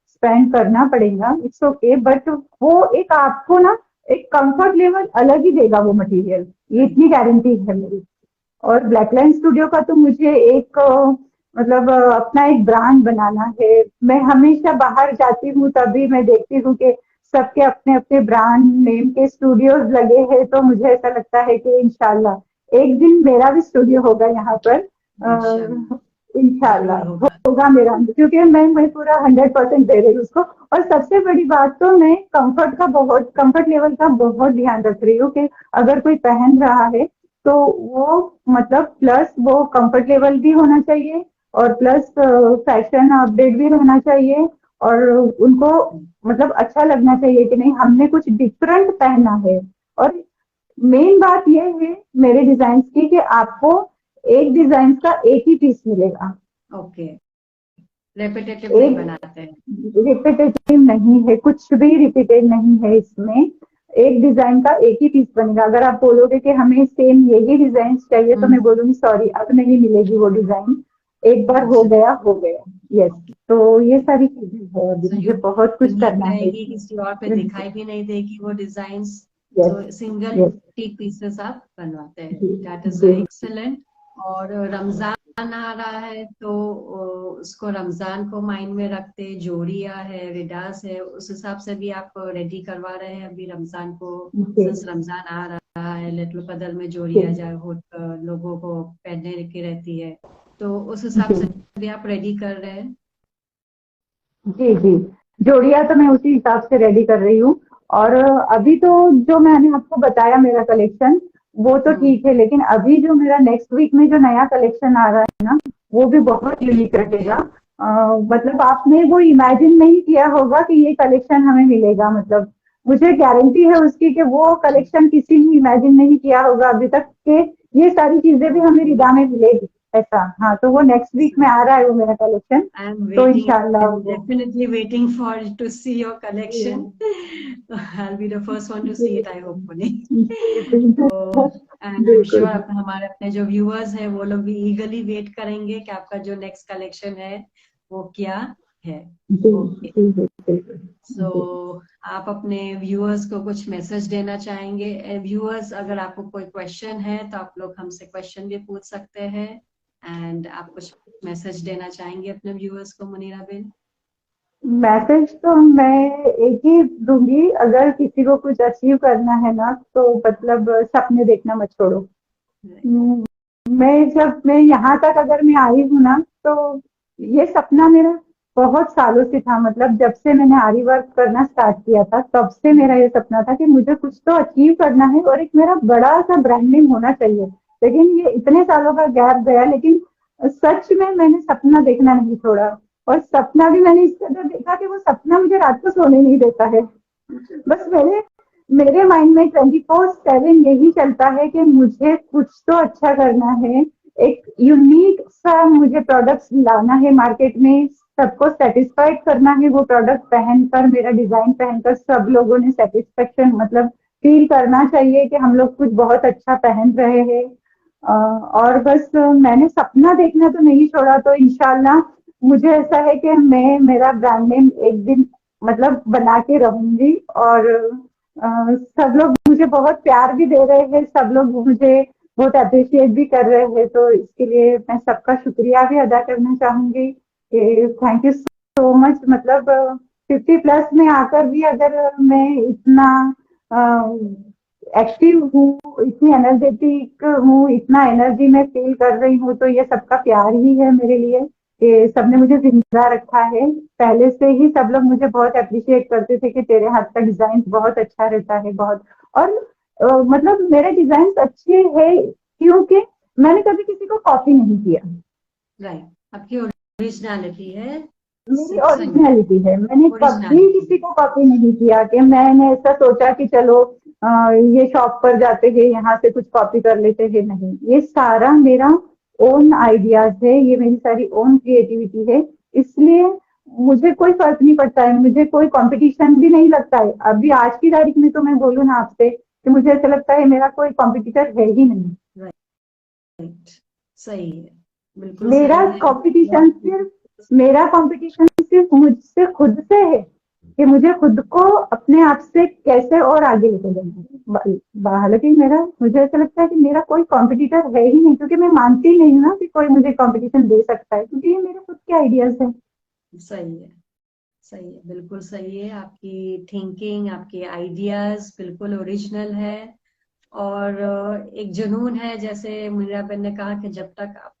स्पेंड करना पड़ेगा, इट्स ओके, बट वो एक आपको ना एक कंफर्ट लेवल अलग ही देगा वो मटेरियल, ये इतनी गारंटी है मेरी। और ब्लैक लाइन स्टूडियो का तो मुझे एक मतलब अपना एक ब्रांड बनाना है। मैं हमेशा बाहर जाती हूँ तभी मैं देखती हूँ कि सबके अपने अपने ब्रांड नेम के स्टूडियोज लगे हैं, तो मुझे ऐसा लगता है कि इंशाल्लाह एक दिन मेरा भी स्टूडियो होगा यहाँ पर। इंशाल्लाह। इंशाल्लाह जरूर होगा। होगा मेरा, क्योंकि मैं पूरा 100% दे रही हूँ उसको। और सबसे बड़ी बात तो मैं कंफर्ट लेवल का बहुत ध्यान रख रही हूँ कि अगर कोई पहन रहा है, तो वो मतलब प्लस वो कंफर्ट लेवल भी होना चाहिए, और प्लस फैशन अपडेट भी रहना चाहिए। और उनको मतलब अच्छा लगना चाहिए कि नहीं, हमने कुछ डिफरेंट पहना है। और मेन बात ये है मेरे डिजाइन की कि आपको एक डिजाइन का एक ही पीस मिलेगा। ओके। रेपिटेटिव नहीं एक बनाते हैं। रिपीटेटिव नहीं है, कुछ भी रिपीटेड नहीं है इसमें। एक डिजाइन का एक ही पीस बनेगा। अगर आप बोलोगे कि हमें सेम यही डिजाइन चाहिए, तो मैं हम्म। बोलूंगी सॉरी, अब नहीं मिलेगी वो डिजाइन। एक बार हो अच्छा। गया हो गया। यस। तो ये सारी चीजें है, अभी सो मुझे बहुत कुछ यूनिक करना है रहेगी, किसी और पे इसमें। दिखाई भी नहीं देगी वो डिजाइन्स। यस। सो सिंगल यस। टी पीसेस आप बनवाते हैं, जी दैट इज जी। एक्सेलेंट। और रमजान आ रहा है तो उसको रमजान को माइंड में रखते जोड़िया है, रिडास है, उस हिसाब से भी आप रेडी करवा रहे हैं अभी रमजान को? जी सिंस रमजान आ रहा है, लिटिल कदर में जी जोड़िया जा हो लोगों को पहनने की रहती है, तो उस हिसाब जी से भी आप रेडी कर रहे हैं? जी जी। जोड़िया तो मैं उसी हिसाब से रेडी कर रही हूँ। और अभी तो जो मैंने आपको बताया मेरा कलेक्शन, वो तो हम्म। ठीक है, लेकिन अभी जो मेरा नेक्स्ट वीक में जो नया कलेक्शन आ रहा है ना, वो भी बहुत यूनिक ओके। रहेगा। मतलब आपने वो इमेजिन नहीं किया होगा कि ये कलेक्शन हमें मिलेगा। मतलब मुझे गारंटी है उसकी कि वो कलेक्शन किसी ने इमेजिन नहीं किया होगा अभी तक, कि ये सारी चीजें भी हमें ओके। रिदा में मिलेगी ऐसा। हाँ, तो वो नेक्स्ट वीक में आ रहा है वो मेरा कलेक्शन। I'm तो waiting. इंशाल्लाह I'm वो definitely waiting for to see your ji collection. I'll be the first one to ji see it, I hopefully. जी, तो एंड आई एम बिल्कुल। श्योर हमारे अपने जो व्यूअर्स हैं वो लोग भी ईगरली वेट करेंगे कि आपका जो नेक्स्ट कलेक्शन है वो क्या है। जी ओके, जी जी बिल्कुल सो जी। आप अपने व्यूअर्स को कुछ मैसेज देना चाहेंगे? व्यूअर्स, अगर आपको कोई क्वेश्चन है तो आप लोग हमसे क्वेश्चन भी पूछ सकते हैं। एंड आप कुछ मैसेज देना चाहेंगे अपने व्यूअर्स को, मुनीरा बेन? मैसेज तो मैं एक ही दूंगी, अगर किसी को कुछ अचीव करना है ना तो मतलब सपने देखना मत छोड़ो। हम्म, मैं यहाँ तक अगर मैं आई हूँ ना तो ये सपना मेरा बहुत सालों से था। मतलब जब से मैंने आरी वर्क करना स्टार्ट किया था तब से मेरा ये सपना था कि मुझे कुछ तो अचीव करना है और एक मेरा बड़ा सा ब्रांड नेम होना चाहिए। लेकिन ये इतने सालों का गैप गया, लेकिन सच में मैंने सपना देखना नहीं छोड़ा। और सपना भी मैंने इस कदर देखा कि वो सपना मुझे रात को सोने नहीं देता है। बस मेरे मेरे माइंड में 24/7 यही चलता है कि मुझे कुछ तो अच्छा करना है, एक यूनिक सा मुझे प्रोडक्ट्स लाना है मार्केट में, सबको सेटिस्फाइड करना है। वो प्रोडक्ट पहनकर, मेरा डिजाइन पहनकर सब लोगों ने सेटिस्फेक्शन मतलब फील करना चाहिए कि हम लोग कुछ बहुत अच्छा पहन रहे हैं। और बस मैंने सपना देखना तो नहीं छोड़ा, तो इंशाल्लाह मुझे ऐसा है कि मैं मेरा ब्रांड नेम एक दिन मतलब बना के रहूंगी। और सब लोग मुझे बहुत प्यार भी दे रहे हैं, सब लोग मुझे बहुत अप्रिशिएट भी कर रहे हैं, तो इसके लिए मैं सबका शुक्रिया भी अदा करना चाहूंगी कि थैंक यू सो मच। मतलब 50+ में आकर भी अगर मैं इतना एक्टिव हूँ, इतनी एनर्जेटिक हूँ, इतना एनर्जी में फील कर रही हूँ, तो ये सबका प्यार ही है मेरे लिए कि सबने मुझे जिंदा रखा है। पहले से ही सब लोग मुझे बहुत अप्रिशिएट करते थे कि तेरे हाथ का डिजाइन बहुत अच्छा रहता है बहुत। और मतलब मेरे डिजाइन अच्छे हैं क्योंकि मैंने कभी किसी को कॉपी नहीं किया। राइट, आपकी ओरिजिनलिटी है। मेरी सही है, ओरिजिनलिटी है, मैंने कभी ओरिजिनलिटी। किसी को कॉपी नहीं किया कि मैंने ऐसा सोचा कि चलो ये शॉप पर जाते हैं यहाँ से कुछ कॉपी कर लेते हैं। नहीं, ये सारा मेरा ओन आइडियाज है, ये मेरी सारी ओन क्रिएटिविटी है। इसलिए मुझे कोई फर्क नहीं पड़ता है, मुझे कोई कंपटीशन भी नहीं लगता है। अभी आज की तारीख में तो मैं बोलूँ ना आपसे कि मुझे ऐसा लगता है मेरा कोई कॉम्पिटिटर है ही नहीं। राइट, सही है, बिल्कुल मेरा सही है। कंपटीशन सिर्फ मेरा कंपटीशन सिर्फ मुझसे खुद से है कि मुझे खुद को अपने आप से कैसे और आगे लेके जाना है। हालांकि मेरा मुझे ऐसा लगता है कि मेरा कोई कॉम्पिटिटर है ही नहीं, क्योंकि मैं मानती नहीं ना कि कोई मुझे कंपटीशन दे सकता है, क्योंकि ये मेरे खुद के आइडियाज हैं। सही है, सही है, बिल्कुल सही है। आपकी थिंकिंग, आपके आइडियाज बिल्कुल ओरिजिनल है। और एक जुनून है, जैसे मुनीरा बेन ने कहा कि जब तक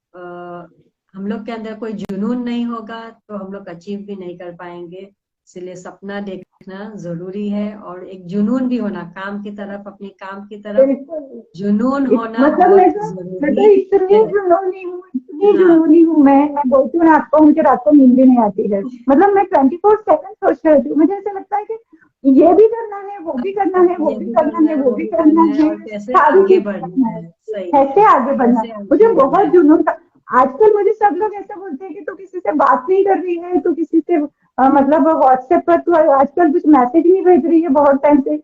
हम लोग के अंदर कोई जुनून नहीं होगा तो हम लोग अचीव भी नहीं कर पाएंगे। इसलिए सपना देखना जरूरी है, और एक जुनून भी होना, काम की तरफ, अपने काम की तरफ बिल्कुल। जुनून होना मतलब बहुत मैं तो जरूरी इतनी है। जुनूनी हूँ, इतनी हाँ, जुनूनी हूँ। मैं बोलती हूँ ना आपको, मुझे रात को नींद भी नहीं आती है। मतलब मैं 24/7 सोच रही हूँ, मुझे ऐसा लगता है कि ये भी करना है, वो भी करना है, वो ये भी भी करना करना है, है, वो वो भी भी करना करना है, है, और कैसे सारी आगे चीजें करना बढ़ना है, है। सही है, कैसे आगे बढ़ना कैसे है। आगे मुझे बढ़ना बहुत है। जुनून था। आजकल मुझे सब लोग ऐसा बोलते हैं कि तू किसी से बात नहीं कर रही है, तू किसी से मतलब व्हाट्सएप पर तू आजकल कुछ मैसेज नहीं भेज रही है बहुत टाइम से।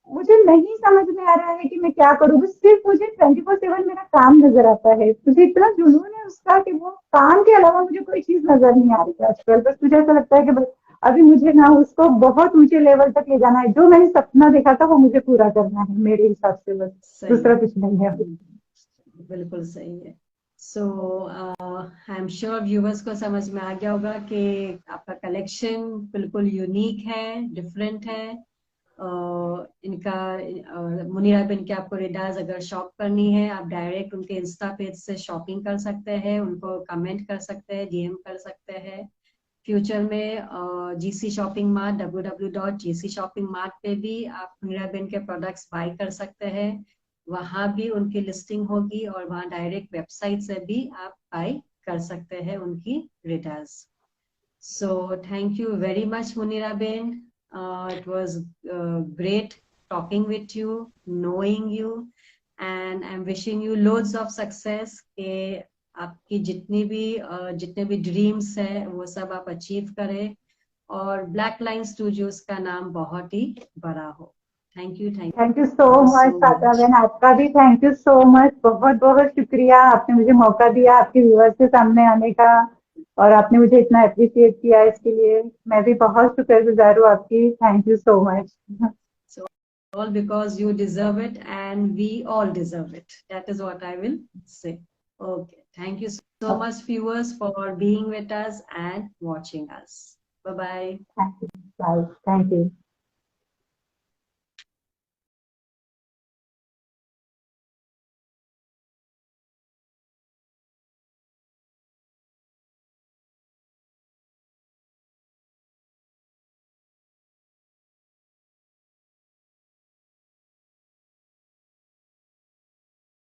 मुझे नहीं समझ में आ रहा है कि मैं क्या करूँ। बस सिर्फ मुझे 24/7 मेरा काम नजर आता है। मुझे इतना जुनून है उसका कि वो काम के अलावा मुझे कोई चीज नजर नहीं आ रही है आजकल। बस मुझे ऐसा लगता है कि बस अभी मुझे ना उसको बहुत ऊंचे लेवल तक ले जाना है। जो मैंने सपना देखा था वो मुझे पूरा करना है मेरे हिसाब से, बस सही दूसरा है, कुछ नहीं है। बिल्कुल सही है। सो आई एम श्योर व्यूवर्स को समझ में आ गया होगा कि आपका कलेक्शन बिल्कुल यूनिक है, डिफरेंट है। इनका मुनीरा बिन के आपको रिडाज अगर शॉप करनी है, आप डायरेक्ट उनके इंस्टा पेज से शॉपिंग कर सकते हैं, उनको कमेंट कर सकते हैं, डीएम कर सकते हैं। फ्यूचर में GC shopping mart, www.gc shopping mart पे भी आप मुनीरा बेन के प्रोडक्ट्स बाय कर सकते हैं। वहां भी उनकी लिस्टिंग होगी, और वहां डायरेक्ट वेबसाइट से भी आप बाय कर सकते हैं उनकी returns. So thank you very much, Munira Ben. It was great talking with you, knowing you, and I'm wishing you loads of success. कि आपकी जितने भी ड्रीम्स है वो सब आप अचीव करें, और ब्लैक लाइन स्टूडियोज का नाम बहुत ही बड़ा हो। Thank you thank you so much so सादा मच। बहन, आपका भी थैंक यू सो मच। बहुत बहुत शुक्रिया, आपने मुझे मौका दिया आपके व्यूअर्स के सामने आने का। और आपने मुझे इतना अप्रिशिएट किया, इसके लिए मैं भी बहुत शुक्रगुजार हूँ आपकी। Thank you so much. All because you deserve it and we all deserve it. That is what I will say. Okay. Thank you so much, viewers, for being with us and watching us. Bye-bye. Thank you. Bye. Thank you.